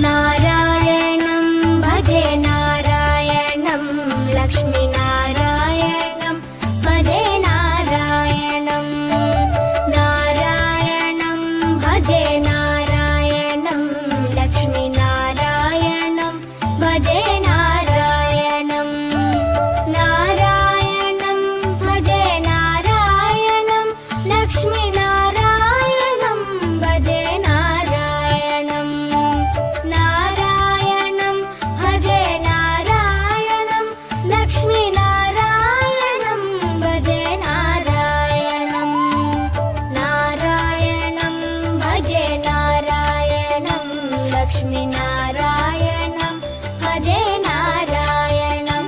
नारायणं भजे नारायणं लक्ष्मीनारायणं भजे नारायणं नारायणं भजे नारायणं लक्ष्मीनारायणं भजे नारायणं नारायणं भजे नारायणं लक्ष्मीनारायणं भजे नारायणं नारायणं भजे नारायणं लक्ष्मीनारायणं भजे नारायणं नारायणं भजे नारायणं लक्ष्मीनारायणं भजे नारायणं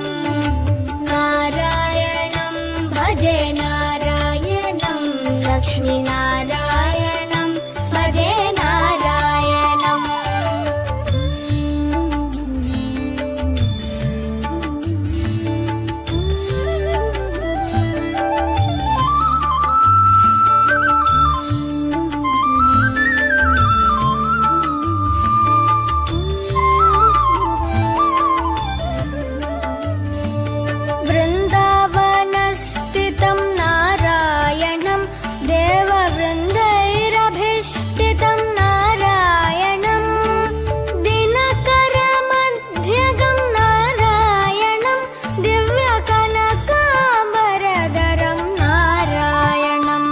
नारायणं भजे नारायणं लक्ष्मीनारायणं भजे नारायणं वृन्दावनस्थितं नारायणं देववृन्दैरभीष्टितं नारायणं दिनकरमध्यगं नारायणं दिव्यकनकाम्बरधरं नारायणं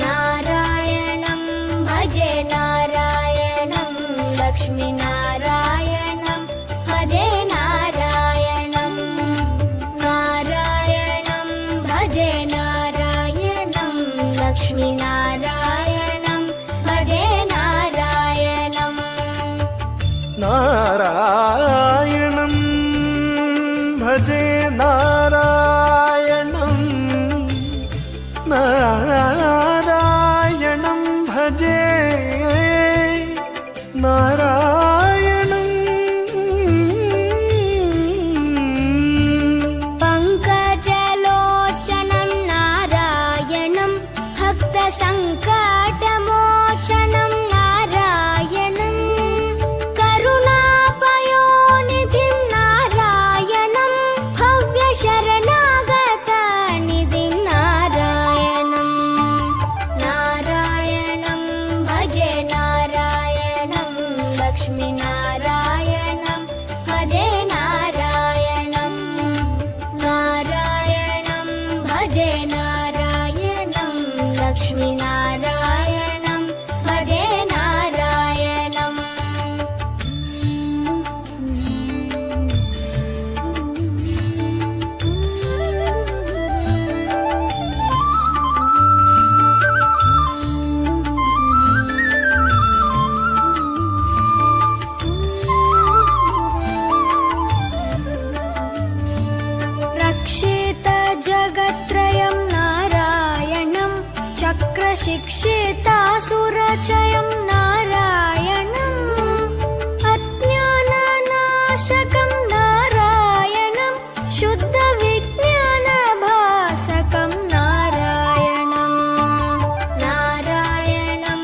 नारायणं भजे नारायणं लक्ष्मीनारायणं भजे नारायणं नारायणं भजे नारायणं लक्ष्मीनारायणं भजे नारायणं नारायणं भजे नारायणं नारायणं भजे नारायणं पङ्कजलोचनं नारायणं भक्तसङ्कटमोचनं नारायणं करुणापयोनिधिं नारायणं भव्यशरणागतनिधिं नारायणं नारायणं भजे नारायणं लक्ष्मीनारायणं भजे नारायणं नारायणं भजे नारायणं लक्ष्मीनारायणं भजे नारायणं रक्षितजगत्त्रयं नारायणं चक्रशिक्षितासुरचयं नारायणम् अज्ञाननाशकं नारायणं शुद्धविज्ञानभासकं नारायणं नारायणं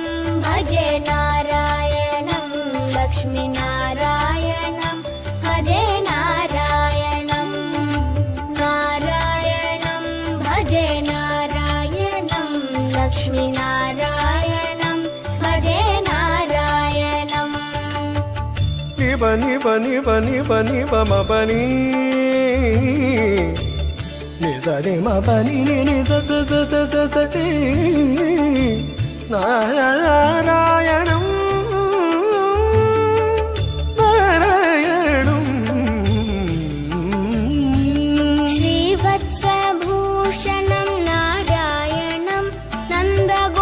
भजे नारायणं लक्ष्मीनारायणं भजे नारायणं नारायणं भजे नारायणं लक्ष्मीनारायणं भजे नारायणं निब निब निब निब निब म पनी नि स नि म पनी नि नि स स स स स स ति नारायणं नारायणं श्रीवत्सभूषणं नारायणं नन्दगोवत्सपोषणं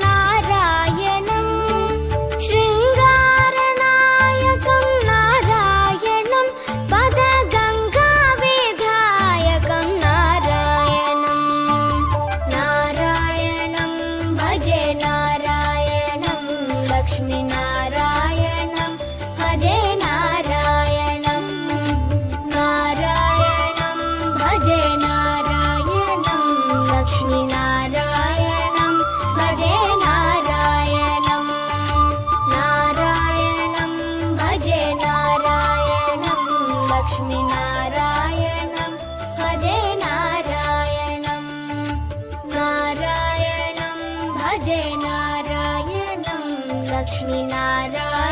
नारायणं शृङ्गारनायकं नारायणं पदगङ्गाविधायकं नारायणं नारायणं भजे नारायणं लक्ष्मीनारायणम्